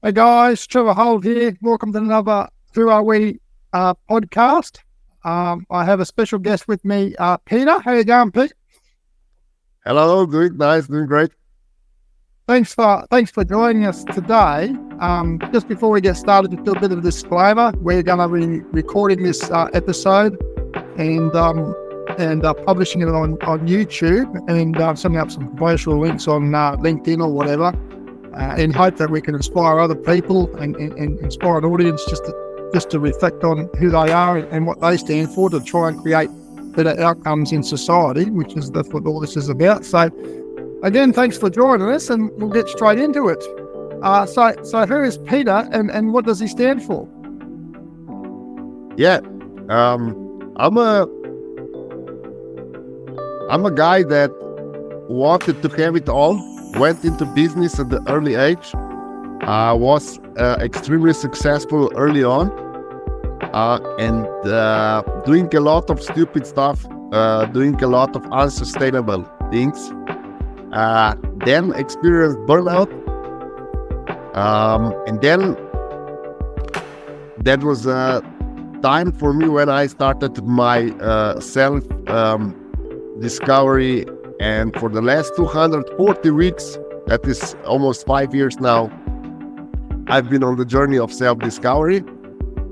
Hey guys, Trevor Holt here. Welcome to another F WAW podcast. I have a special guest with me, Peter. How you going, Pete? Hello, doing nice, doing great. Thanks for joining us today. Just before we get started, just do a bit of a disclaimer. We're going to be recording this episode and publishing it on YouTube and sending up some promotional links on LinkedIn or whatever. In hope that we can inspire other people and inspire an audience just to reflect on who they are and what they stand for, to try and create better outcomes in society, that's what all this is about. So again, thanks for joining us, and we'll get straight into it. So who is Peter, and what does he stand for? Yeah, I'm a guy that wanted to have it all. Went into business at the early age. Was extremely successful early on, and doing a lot of stupid stuff, doing a lot of unsustainable things. Then experienced burnout, and then that was a time for me when I started my self discovery. And for the last 240 weeks, that is almost 5 years now, I've been on the journey of self-discovery.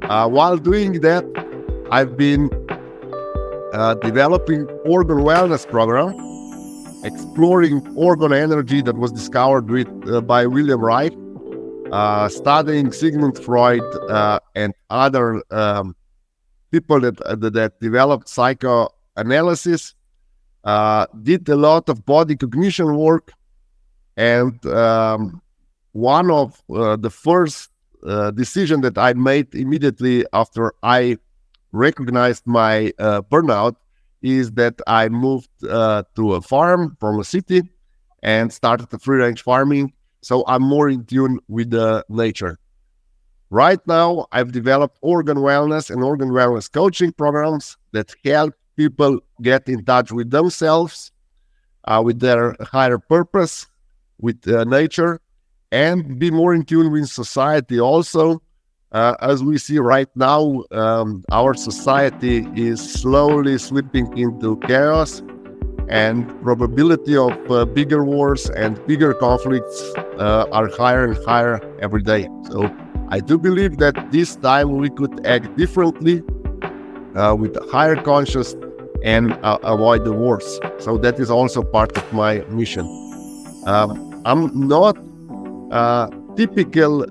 While doing that, I've been developing organ wellness program, exploring organ energy that was discovered by William Wright, studying Sigmund Freud and other people that developed psychoanalysis. Did a lot of body cognition work, and one of the first decision that I made immediately after I recognized my burnout is that I moved to a farm from a city and started the free-range farming, so I'm more in tune with the nature. Right now, I've developed organ wellness and organ wellness coaching programs that help people get in touch with themselves, with their higher purpose, with nature, and be more in tune with society also. As we see right now, our society is slowly slipping into chaos, and probability of bigger wars and bigger conflicts are higher and higher every day. So I do believe that this time we could act differently, with a higher conscious, and avoid the wars. So that is also part of my mission. I'm not a typical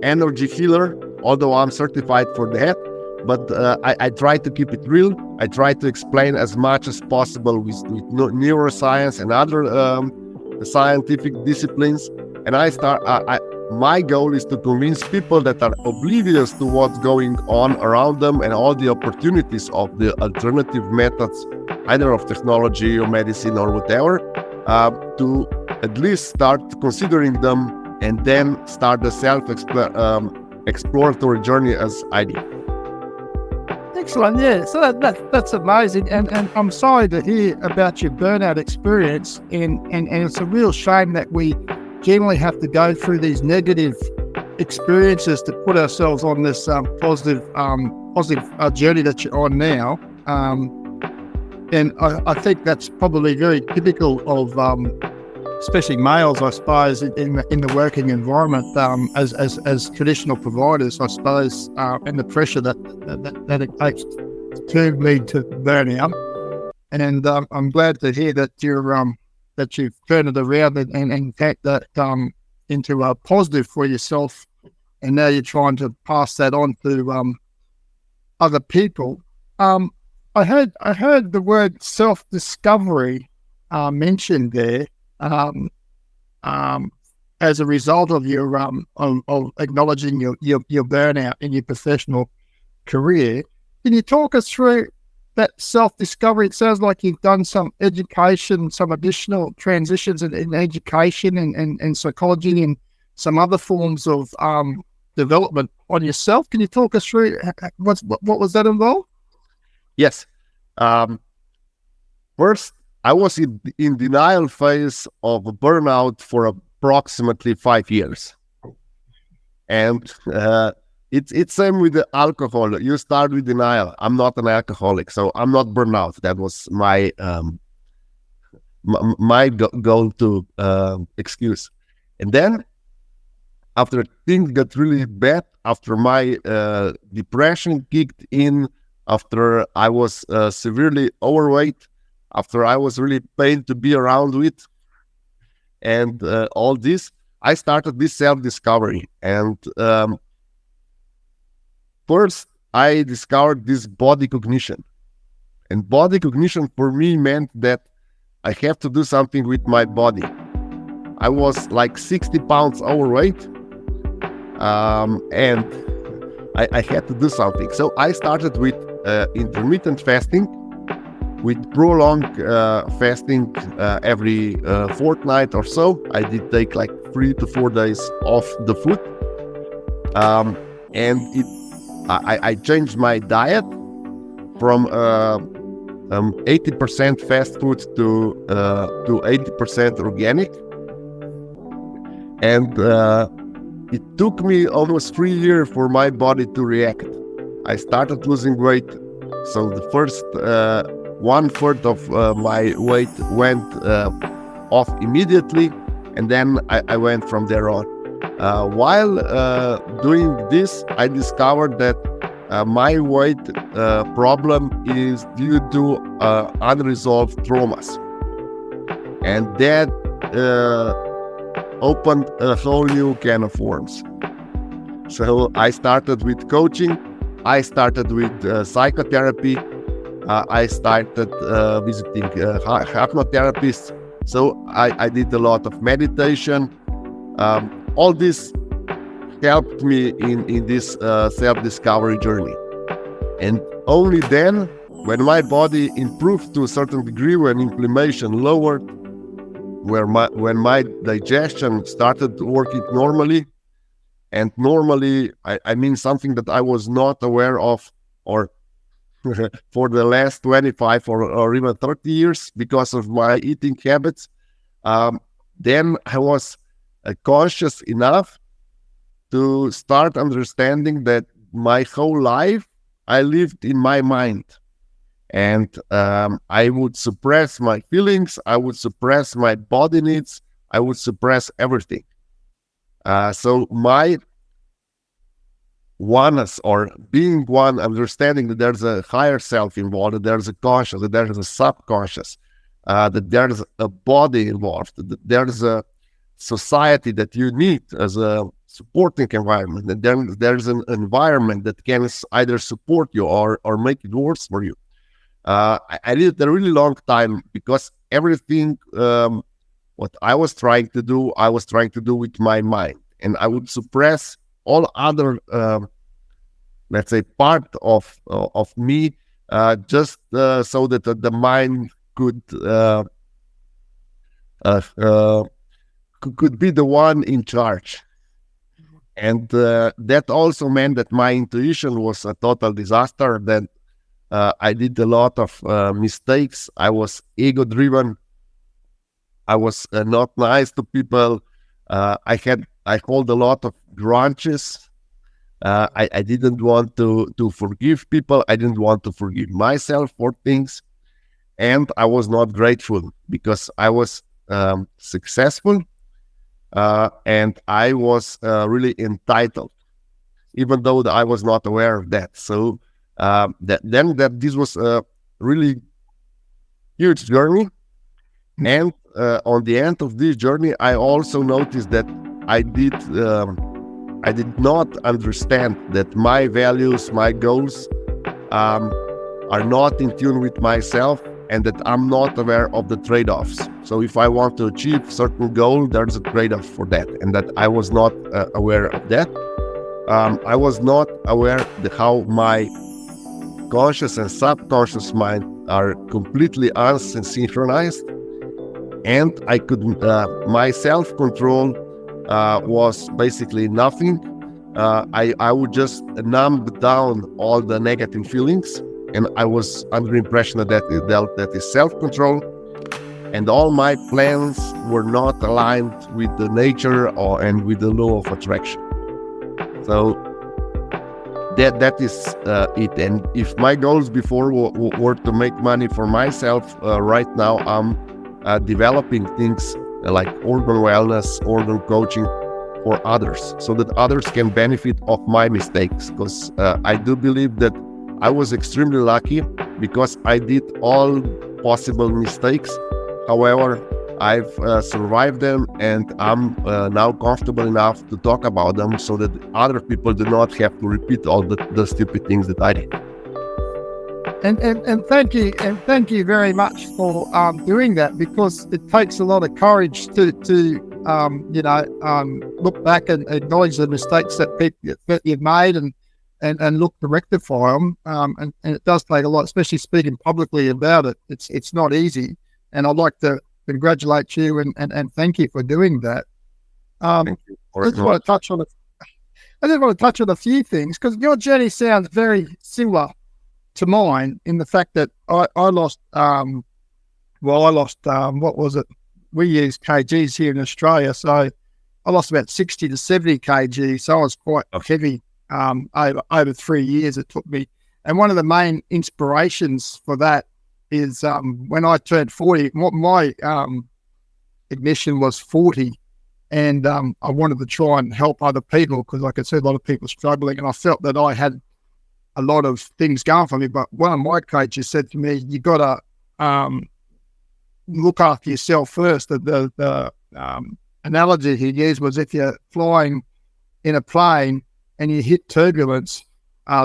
energy healer, although I'm certified for that, but I try to keep it real. I try to explain as much as possible with neuroscience and other scientific disciplines. And my goal is to convince people that are oblivious to what's going on around them and all the opportunities of the alternative methods, either of technology or medicine or whatever, to at least start considering them and then start the self-exploratory journey as I did. Excellent, yeah. So that's amazing, and I'm sorry to hear about your burnout experience, and it's a real shame that we generally have to go through these negative experiences to put ourselves on this positive journey that you're on now. And I think that's probably very typical of especially males, I suppose, in the working environment, as traditional providers, I suppose, and the pressure that it takes to lead to burnout. And I'm glad to hear that you've turned it around and tacked that into a positive for yourself, and now you're trying to pass that on to other people. I heard the word self-discovery mentioned there, as a result of your of acknowledging your burnout in your professional career. Can you talk us through that self-discovery? It sounds like you've done some education, some additional transitions in education and psychology and some other forms of development on yourself. Can you talk us through what was that involved? Yes. First, I was in denial phase of burnout for approximately 5 years. And it's same with the alcohol. You start with denial. I'm not an alcoholic, so I'm not burnout. That was my go-to excuse. And then after things got really bad, after my depression kicked in, after I was severely overweight, after I was really pain to be around with, and all this, I started this self-discovery. And first, I discovered this body cognition. And body cognition for me meant that I have to do something with my body. I was like 60 pounds overweight, and I had to do something. So I started with intermittent fasting, with prolonged fasting every fortnight or so. I did take like 3 to 4 days off the food, and I changed my diet from 80% fast food to 80% organic, and it took me almost 3 years for my body to react. I started losing weight, so the first 1/3 of my weight went off immediately, and then I went from there on. While doing this, I discovered that my weight problem is due to unresolved traumas, and that opened a whole new can of worms. So I started with coaching, I started with psychotherapy, I started visiting hypnotherapists. So I did a lot of meditation. All this helped me in this self-discovery journey. And only then, when my body improved to a certain degree, when inflammation lowered, when my digestion started working normally, and normally I mean something that I was not aware of, or for the last 25 or even 30 years because of my eating habits, then I was conscious enough to start understanding that my whole life I lived in my mind, and I would suppress my feelings, I would suppress my body needs, I would suppress everything. So my oneness, or being one, understanding that there's a higher self involved, that there's a conscious, that there's a subconscious, that there's a body involved, that there's a society that you need as a supporting environment, that there's an environment that can either support you or make it worse for you. I did it a really long time, because everything what I was trying to do with my mind, and I would suppress all other let's say part of me, just so that the mind could be the one in charge. And that also meant that my intuition was a total disaster. That I did a lot of mistakes. I was ego driven. I was not nice to people. I hold a lot of grudges. I didn't want to forgive people. I didn't want to forgive myself for things. And I was not grateful because I was successful, and I was really entitled, even though I was not aware of that. So that this was a really huge journey. And on the end of this journey, I also noticed that I did not understand that my values, my goals are not in tune with myself, and that I'm not aware of the trade-offs. So if I want to achieve certain goal, there's a trade-off for that, and that I was not aware of that. I was not aware how my conscious and subconscious mind are completely unsynchronized, and I could my self-control was basically nothing. I would just numb down all the negative feelings, and I was under the impression that is self-control, and all my plans were not aligned with the nature and with the law of attraction. So that is it. And if my goals before were to make money for myself, right now I'm developing things like organ wellness, organ coaching for others, so that others can benefit of my mistakes. Because I do believe that I was extremely lucky because I did all possible mistakes. However, I've survived them, and I'm now comfortable enough to talk about them so that other people do not have to repeat all the stupid things that I did. And thank you very much for doing that, because it takes a lot of courage to look back and acknowledge the mistakes that you've made and look to rectify them. And it does take a lot, especially speaking publicly about it. It's not easy, and I'd like to congratulate you and thank you for doing that. Thank you. I just want to touch on a few things, because your journey sounds very similar to mine in the fact that I lost what was it? We use kgs here in Australia, so I lost about 60 to 70 kg. So I was quite heavy over 3 years it took me. And one of the main inspirations for that is when I turned 40, my ignition was 40, and I wanted to try and help other people, because I could see a lot of people struggling, and I felt that I had a lot of things going for me. But one of my coaches said to me, you got to look after yourself first. The analogy he used was, if you're flying in a plane and you hit turbulence,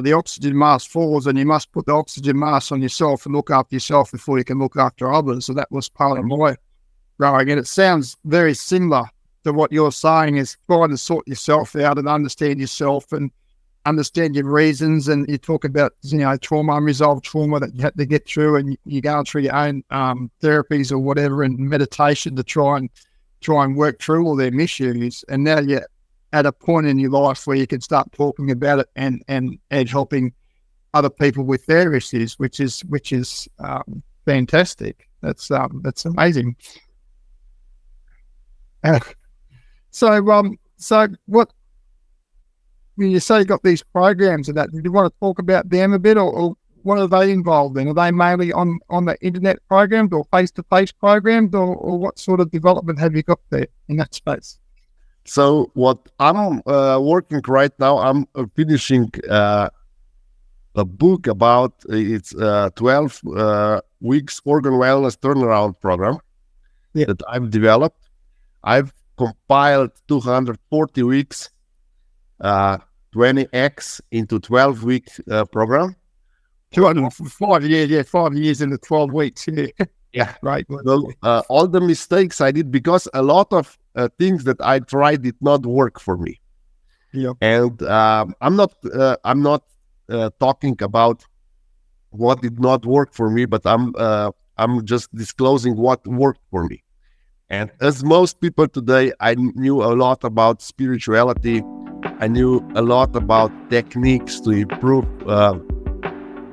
the oxygen mask falls, and you must put the oxygen mask on yourself and look after yourself before you can look after others. So that was part of my growing. And it sounds very similar to what you're saying, is trying to sort yourself out and understand yourself and understand your reasons. And you talk about, trauma, unresolved trauma that you had to get through, and you're going through your own therapies or whatever, and meditation to try and work through all them issues. And now you're at a point in your life where you can start talking about it and helping other people with their issues, which is fantastic. That's amazing. So what, when you say you got these programs and that, do you want to talk about them a bit, or what are they involved in? Are they mainly on the internet programs or face-to-face programs, or what sort of development have you got there in that space? So what I'm working right now, I'm finishing a book about it's 12 weeks organ wellness turnaround program that I've developed. I've compiled 240 weeks, 20x into 12-week program. 5 years, 5 years into 12 weeks. Yeah, right. So all the mistakes I did, because a lot of things that I tried did not work for me. Yeah. And I'm not talking about what did not work for me, but I'm just disclosing what worked for me. And as most people today, I knew a lot about spirituality. I knew a lot about techniques to improve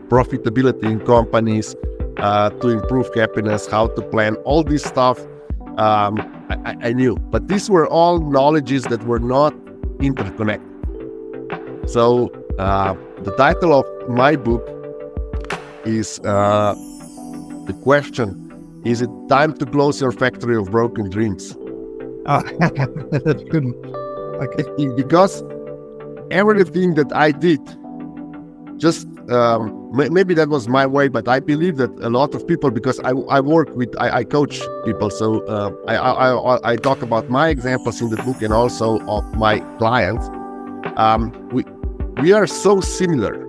profitability in companies, to improve happiness, how to plan, all this stuff. I knew, but these were all knowledges that were not interconnected. So the title of my book is the question: is it time to close your factory of broken dreams? That's good. Okay. Because everything that I did, just maybe that was my way, but I believe that a lot of people, because I work with, I coach people, so I talk about my examples in the book and also of my clients. We are so similar.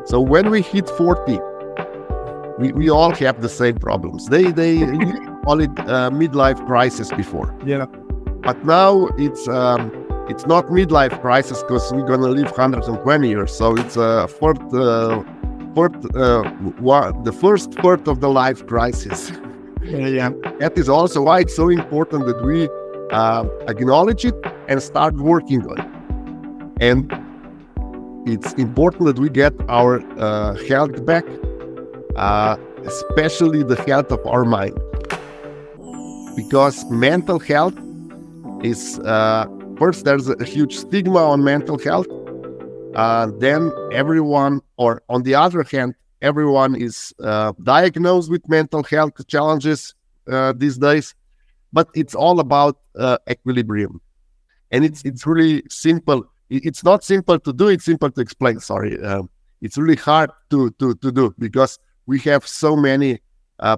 So when we hit 40, we all have the same problems. They call it midlife crisis before. Yeah. But now it's not midlife crisis, because we're gonna live 120 years. So it's the first part of the life crisis. Yeah. That is also why it's so important that we acknowledge it and start working on it. And it's important that we get our health back, especially the health of our mind, because mental health is first there's a huge stigma on mental health. Then everyone, or on the other hand, everyone is diagnosed with mental health challenges these days. But it's all about equilibrium, and it's really simple. It's not simple to do; it's simple to explain. Sorry, it's really hard to do because we have so many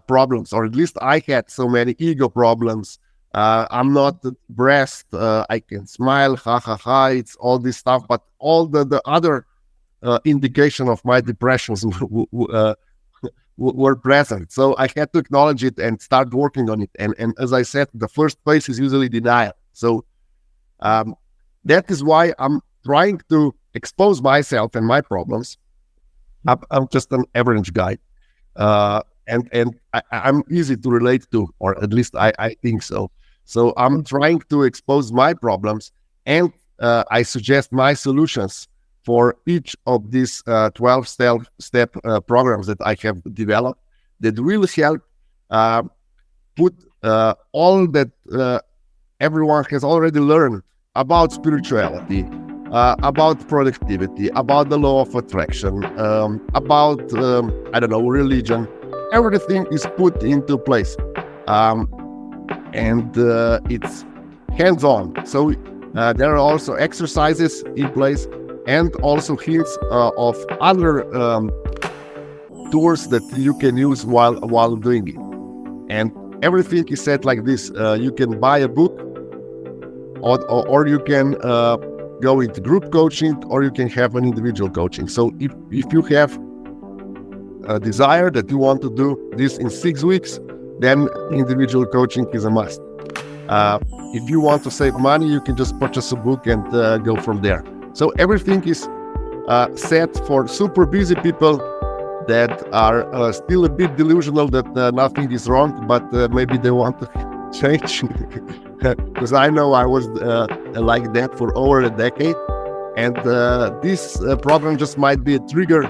problems, or at least I had so many ego problems. I'm not depressed. I can smile, ha ha ha. It's all this stuff, but all the other indication of my depressions were present. So I had to acknowledge it and start working on it. And as I said, the first phase is usually denial. So that is why I'm trying to expose myself and my problems. I'm just an average guy. And I'm easy to relate to, or at least I think so. So I'm trying to expose my problems, and I suggest my solutions for each of these 12-step programs that I have developed that will help put all that everyone has already learned about spirituality, about productivity, about the law of attraction, about, religion. Everything is put into place. And it's hands-on. So there are also exercises in place and also hints of other tools that you can use while doing it. And everything is said like this. You can buy a book, or you can go into group coaching, or you can have an individual coaching. So if you have a desire that you want to do this in 6 weeks, then individual coaching is a must. If you want to save money, you can just purchase a book and go from there. So everything is set for super busy people that are still a bit delusional that nothing is wrong, but maybe they want to change. Because I know I was like that for over a decade. And this program just might be a trigger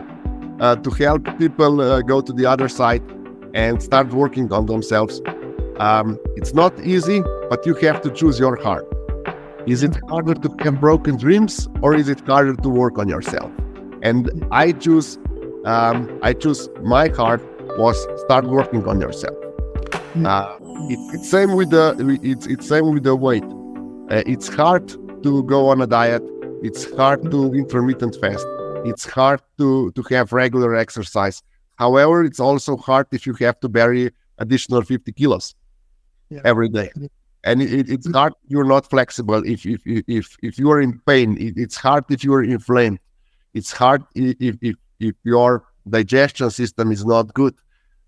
to help people go to the other side and start working on themselves. It's not easy, but you have to choose your heart. Is it harder to have broken dreams, or is it harder to work on yourself? And I choose my heart was start working on yourself. It's same with the weight. It's hard to go on a diet. It's hard to intermittent fast. It's hard to have regular exercise. However, it's also hard if you have to bury additional 50 kilos every day. And it's hard. You're not flexible if you are in pain. It's hard if you are inflamed. It's hard if your digestion system is not good.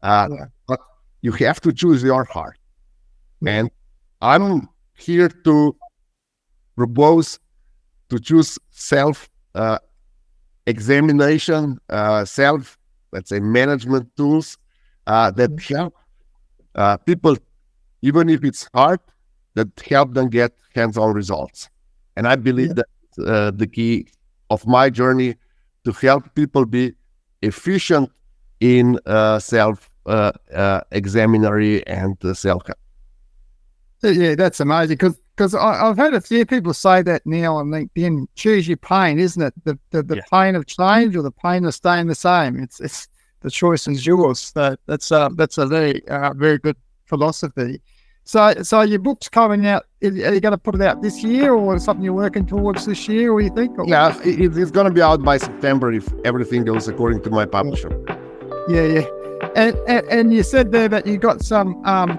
But you have to choose your heart. And I'm here to propose to choose self examination, let's say management tools that help people, even if it's hard, that help them get hands-on results. And I believe that's the key of my journey, to help people be efficient in self-examinary and self-help. Yeah, that's amazing, because I've heard a few people say that now on LinkedIn. Choose your pain, isn't it? The pain of change or the pain of staying the same. It's the choice is yours. So that's a very good philosophy. So your book's coming out. Are you going to put it out this year, or something you're working towards this year? What do you think? Yeah, it's going to be out by September if everything goes according to my publisher. Yeah. And you said there that you got some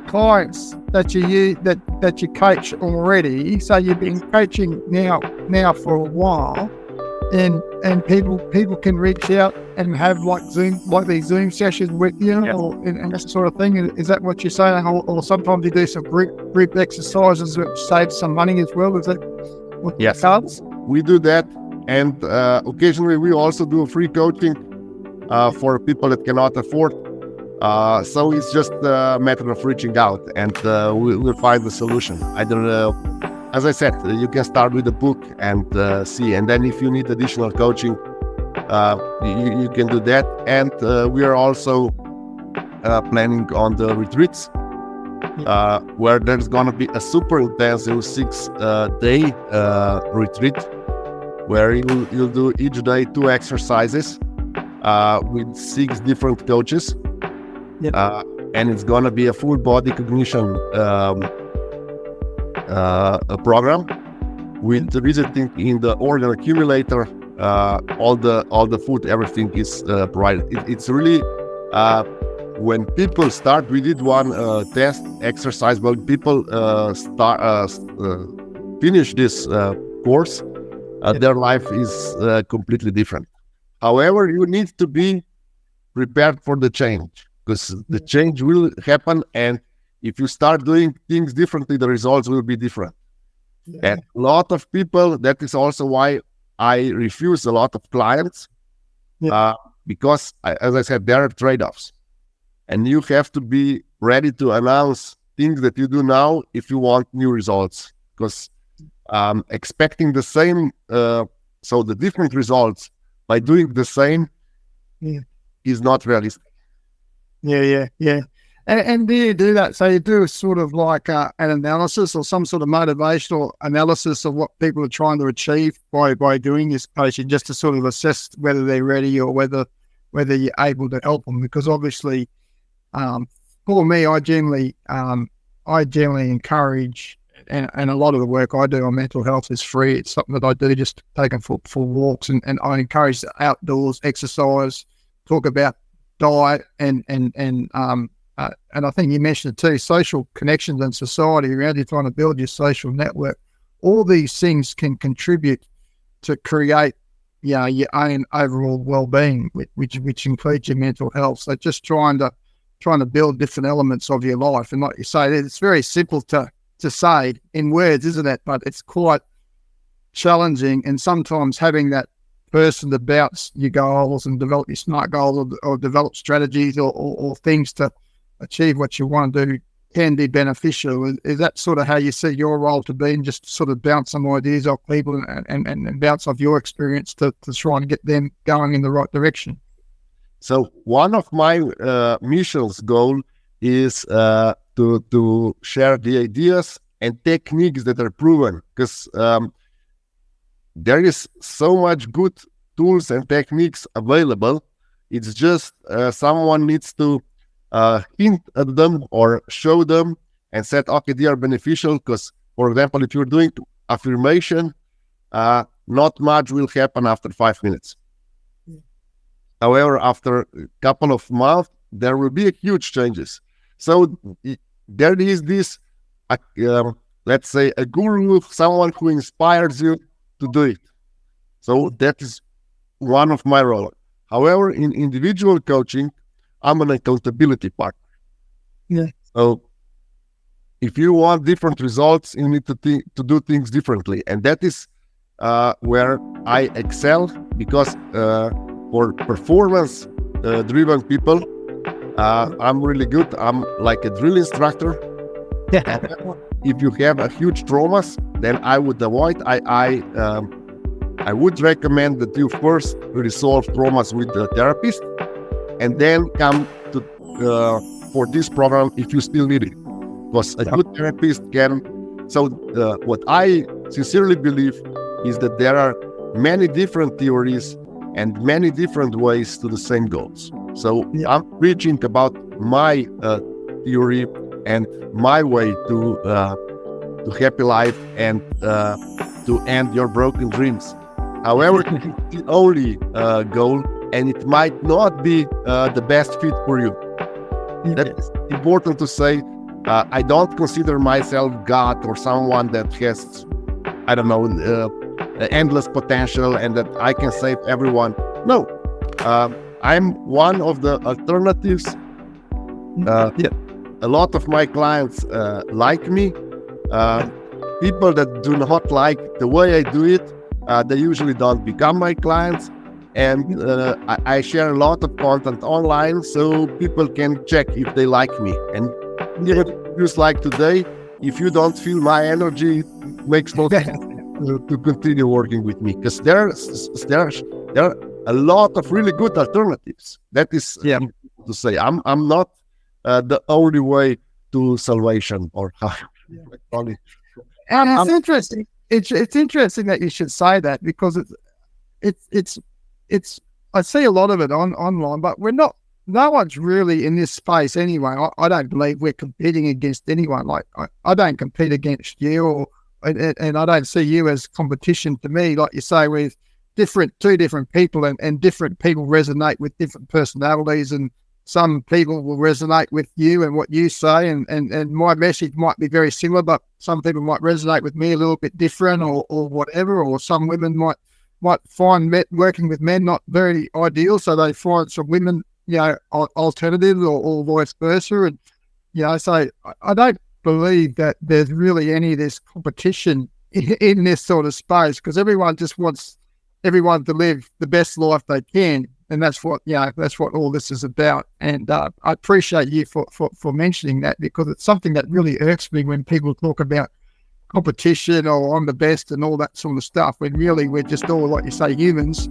clients that you coach already. So you've been coaching now for a while, and people can reach out and have these Zoom sessions with you, and that sort of thing. Is that what you're saying? Or sometimes you do some group exercises which save some money as well. Is that what? Yes, comes? We do that, and occasionally we also do free coaching for people that cannot afford. So it's just a matter of reaching out, and we'll find the solution. As I said, you can start with a book and see, and then if you need additional coaching, you can do that. And we are also planning on the retreats where there's going to be a super intensive 6-day retreat where you'll do each day 2 exercises with 6 different coaches. Yep. And it's going to be a full body cognition a program with visiting in the organ accumulator. All the food, everything is provided. It's really when people start. We did one test exercise. When people finish this course, their life is completely different. However, you need to be prepared for the change, because the change will happen, and if you start doing things differently, the results will be different. And a lot of people, that is also why I refuse a lot of clients, because, as I said, there are trade-offs. And you have to be ready to announce things that you do now if you want new results. Because expecting the same, so the different results by doing the same is not realistic. Yeah. And do you do that? So you do sort of like an analysis or some sort of motivational analysis of what people are trying to achieve by doing this coaching, just to sort of assess whether they're ready or whether you're able to help them. Because obviously, for me, I generally encourage, and a lot of the work I do on mental health is free. It's something that I do, just taking for walks, and I encourage outdoors exercise, talk about diet, and I think you mentioned it too, social connections and society around you, trying to build your social network. All these things can contribute to create, your own overall well-being, which includes your mental health. So just trying to build different elements of your life. And like you say, it's very simple to say in words, isn't it? But it's quite challenging, and sometimes having that person to bounce your goals and develop your SMART goals, or develop strategies or things to achieve what you want to do can be beneficial. Is that sort of how you see your role to be, and just sort of bounce some ideas off people and bounce off your experience to try and get them going in the right direction? So one of my mission's goal is to share the ideas and techniques that are proven, because there is so much good tools and techniques available. It's just someone needs to hint at them or show them and said, okay, they are beneficial. Because, for example, if you're doing affirmation, not much will happen after 5 minutes. However, after a couple of months, there will be huge changes. So there is this, let's say, a guru, someone who inspires you to do it. So that is one of my roles. However, in individual coaching, I'm an accountability partner. Yeah. So if you want different results, you need to do things differently. And that is where I excel, because for performance driven people, I'm really good. I'm like a drill instructor. Yeah. If you have a huge traumas, then I would avoid. I would recommend that you first resolve traumas with the therapist, and then come to for this program if you still need it. Because a good therapist can. So what I sincerely believe is that there are many different theories and many different ways to the same goals. So I'm preaching about my theory and my way to happy life and to end your broken dreams. However, it's the only goal, and it might not be the best fit for you. That's important to say. I don't consider myself God or someone that has, I don't know, endless potential and that I can save everyone. No, I'm one of the alternatives. A lot of my clients like me. People that do not like the way I do it, they usually don't become my clients. And I share a lot of content online, so people can check if they like me. And just like today, if you don't feel my energy, it makes no sense to continue working with me, because there are a lot of really good alternatives. That is to say, I'm not the only way to salvation, or how Yeah. I call it. And it's interesting. It's interesting that you should say that, because it's I see a lot of it online, but we're not. No one's really in this space anyway. I don't believe we're competing against anyone. Like I don't compete against you, and I don't see you as competition to me. Like you say, with two different people, and different people resonate with different personalities, and some people will resonate with you and what you say, and my message might be very similar, but some people might resonate with me a little bit different, or whatever. Or some women might find working with men not very ideal, so they find some women, alternatives, or vice versa. And so I don't believe that there's really any of this competition in this sort of space, because everyone just wants everyone to live the best life they can, and that's what all this is about. And I appreciate you for mentioning that, because it's something that really irks me when people talk about competition or I'm the best and all that sort of stuff, when really we're just all, like you say, humans,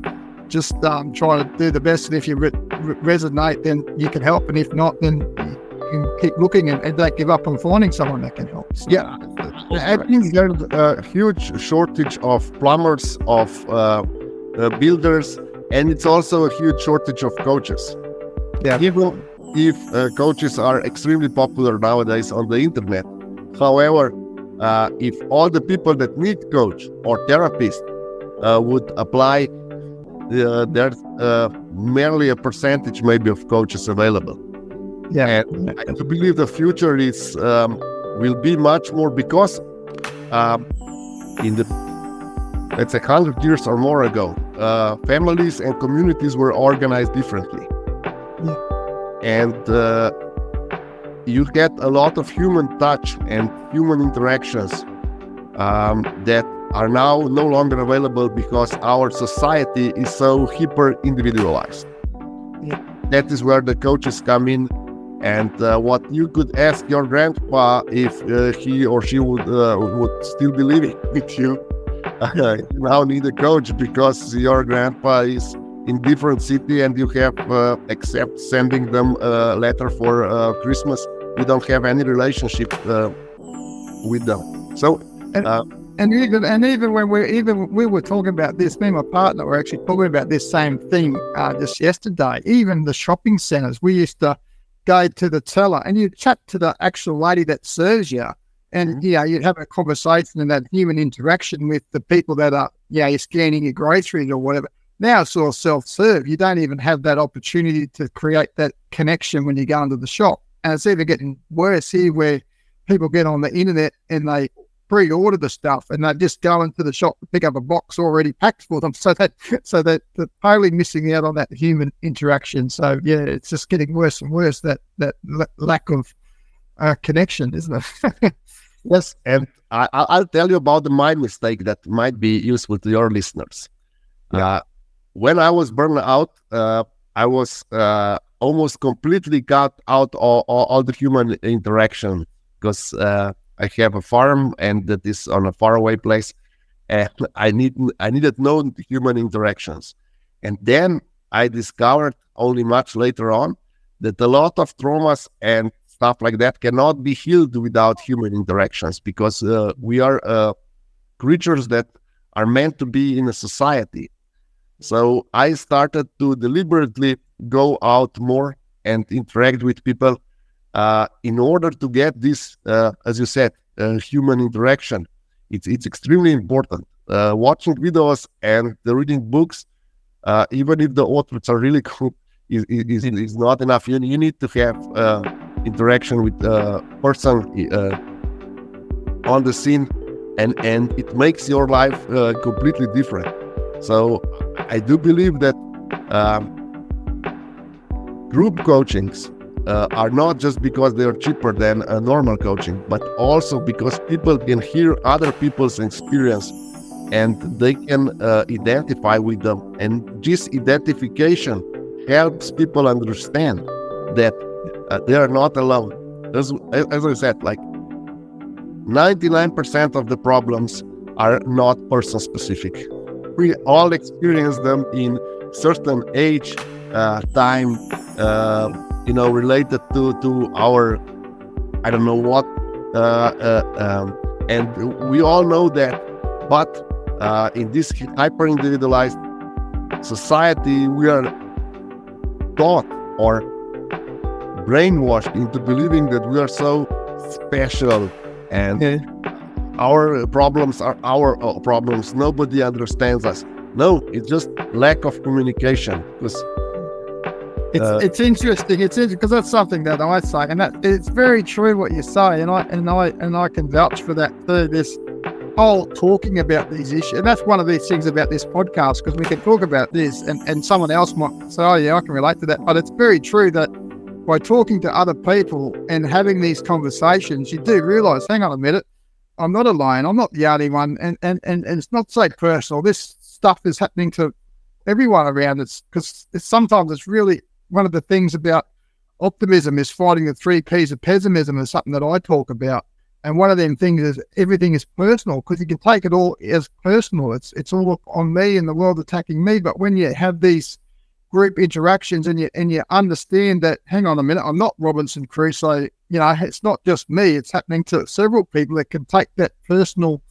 just trying to do the best. And if you resonate, then you can help, and if not, then you can keep looking, and don't give up on finding someone that can help. Yeah, I think there's a huge shortage of plumbers, of builders, and it's also a huge shortage of coaches. Yeah. Even if coaches are extremely popular nowadays on the internet, however, if all the people that need coach or therapist would apply, there's merely a percentage maybe of coaches available. Yeah, and I do believe the future is will be much more, because in the, let's say, 100 years or more ago, families and communities were organized differently. Yeah. And you get a lot of human touch and human interactions that are now no longer available, because our society is so hyper individualized. Yeah. That is where the coaches come in. And what you could ask your grandpa, if he or she would still be living with you, you now need a coach, because your grandpa is in different city, and you have, except sending them a letter for Christmas, you don't have any relationship with them. So, and even when we were talking about this, me and my partner were actually talking about this same thing just yesterday. Even the shopping centres, we used to go to the teller and you chat to the actual lady that serves you, and you'd have a conversation and that human interaction with the people that are you're scanning your groceries or whatever. Now it's all self-serve. You don't even have that opportunity to create that connection when you go into the shop. And it's even getting worse here, where people get on the internet and they pre-order the stuff, and they just go into the shop to pick up a box already packed for them. So that they're totally missing out on that human interaction. So yeah, it's just getting worse and worse, that lack of connection, isn't it? Yes, and I'll tell you about my mistake that might be useful to your listeners. Yeah. When I was burned out, I was almost completely cut out all the human interaction, because I have a farm, and that is on a faraway place, and I needed no human interactions. And then I discovered only much later on that a lot of traumas and stuff like that cannot be healed without human interactions, because we are creatures that are meant to be in a society. So I started to deliberately go out more and interact with people in order to get this, as you said, human interaction. It's extremely important. Watching videos and reading books, even if the authors are really cool, is not enough. You need to have interaction with a person on the scene, and it makes your life completely different. So I do believe that group coachings are not just because they are cheaper than a normal coaching, but also because people can hear other people's experience and they can identify with them. And this identification helps people understand that they are not alone. As I said, like 99% of the problems are not person specific. We all experience them in certain age, time, related to our I don't know what, and we all know that. But in this hyper-individualized society, we are taught or brainwashed into believing that we are so special and our problems are our problems. Nobody understands us. No, it's just lack of communication. Because it's interesting. It's interesting because that's something that I say, and that it's very true what you say, and I can vouch for that too. This whole talking about these issues, and that's one of these things about this podcast, because we can talk about this, and someone else might say, "Oh yeah, I can relate to that." But it's very true that by talking to other people and having these conversations, you do realise, hang on a minute, I'm not alone. I'm not the only one, and it's not so personal. This stuff is happening to everyone around us, because sometimes it's really one of the things about optimism is fighting the 3 P's of pessimism is something that I talk about. And one of them things is everything is personal, because you can take it all as personal. It's all on me and the world attacking me. But when you have these group interactions and you understand that, hang on a minute, I'm not Robinson Crusoe. It's not just me. It's happening to several people. That can take that personal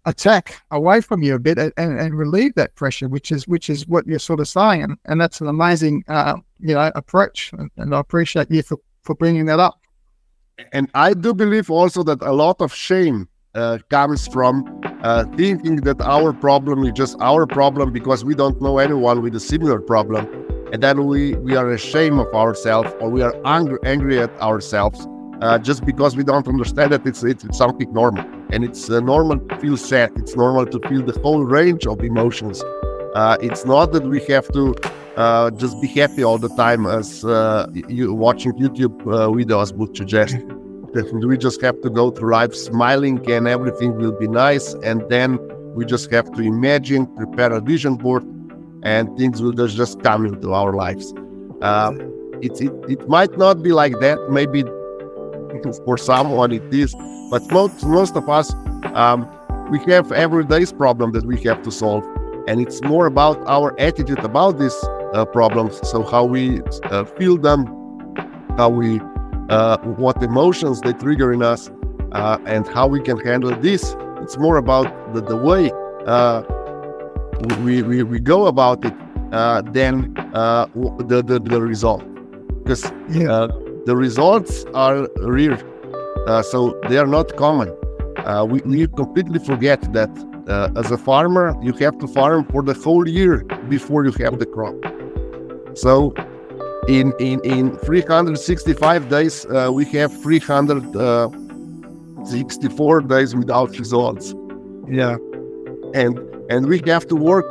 attack away from you a bit and relieve that pressure, which is what you're sort of saying. And that's an amazing, approach. And I appreciate you for bringing that up. And I do believe also that a lot of shame comes from thinking that our problem is just our problem because we don't know anyone with a similar problem. And then we are ashamed of ourselves, or we are angry at ourselves just because we don't understand that it's something normal. And it's normal to feel sad. It's normal to feel the whole range of emotions. It's not that we have to just be happy all the time, as you watching YouTube videos would suggest. That we just have to go through life smiling and everything will be nice, and then we just have to imagine, prepare a vision board, and things will just come into our lives. It might not be like that. Maybe for someone it is, but most of us we have everyday's problem that we have to solve, and it's more about our attitude about these problems. So how we feel them, how we what emotions they trigger in us, and how we can handle this. It's more about the way we go about it than the result, because the results are rare, so they are not common. We completely forget that as a farmer, you have to farm for the whole year before you have the crop. So in 365 days, we have 364 days without results. Yeah. And we have to work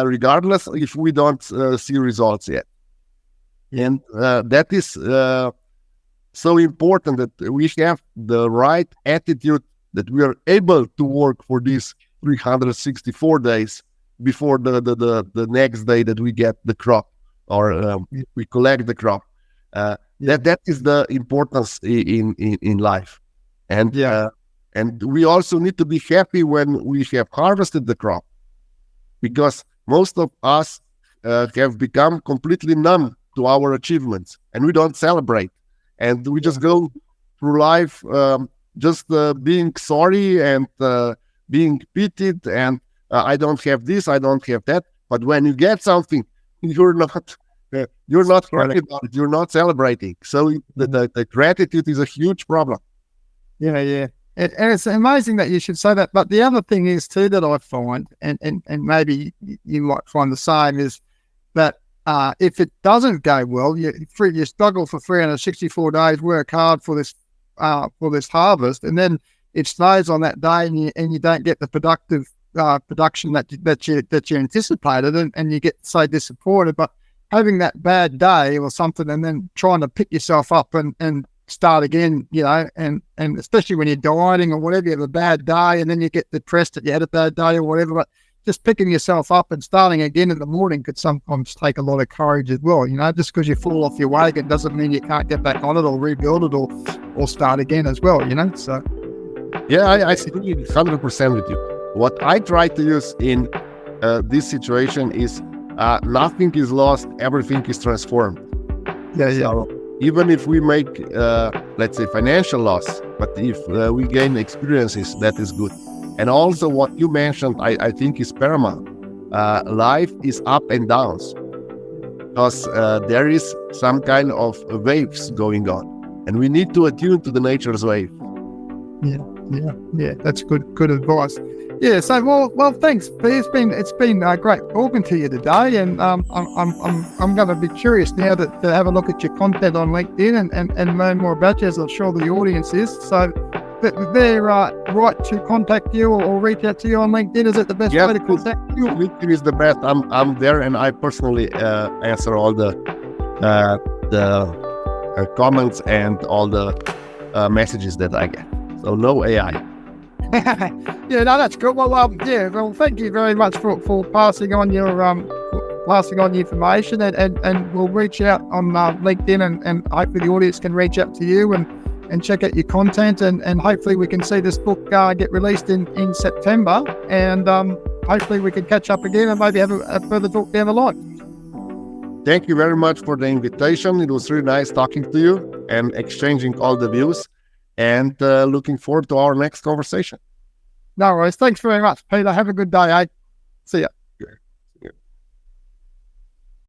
regardless if we don't see results yet. And that is so important, that we have the right attitude, that we are able to work for these 364 days before the next day that we get the crop, or we collect the crop. That is the importance in life. And and we also need to be happy when we have harvested the crop, because most of us have become completely numb to our achievements, and we don't celebrate, and we just go through life just being sorry and being pitied, and I don't have this, I don't have that. But when you get something, you're not happy about it, you're not celebrating. So the gratitude is a huge problem. Yeah. And it's amazing that you should say that. But the other thing is too that I find, and maybe you might find the same, is that if it doesn't go well, you struggle for 364 days, work hard for this harvest, and then it snows on that day, and you don't get the productive production that you anticipated, and you get so disappointed. But having that bad day or something, and then trying to pick yourself up and start again, and especially when you're dieting or whatever, you have a bad day and then you get depressed that you had a bad day or whatever, but just picking yourself up and starting again in the morning could sometimes take a lot of courage as well. Just because you fall off your wagon doesn't mean you can't get back on it or rebuild it or start again as well, so. Yeah, I agree 100% with you. What I try to use in this situation is nothing is lost, everything is transformed. Yeah. So even if we make, let's say, financial loss, but if we gain experiences, that is good. And also what you mentioned, I think is paramount. Life is up and downs, because there is some kind of waves going on, and we need to attune to the nature's wave. Yeah. That's good advice. Yeah. So well, thanks, P. It's been great talking to you today, and I'm going to be curious now to have a look at your content on LinkedIn and learn more about you, as I'm sure the audience is. So they're right to contact you or reach out to you on LinkedIn. Is it the best way to contact you? LinkedIn is the best. I'm there, and I personally answer all the comments and all the messages that I get. So no AI. Yeah, no, that's good. Well, thank you very much for passing on your information, and we'll reach out on LinkedIn, and hopefully the audience can reach out to you and check out your content, and hopefully we can see this book get released in September, and hopefully we can catch up again and maybe have a further talk down the line. Thank you very much for the invitation. It was really nice talking to you and exchanging all the views, and looking forward to our next conversation. No worries. Thanks very much, Peter. Have a good day, eh? See ya.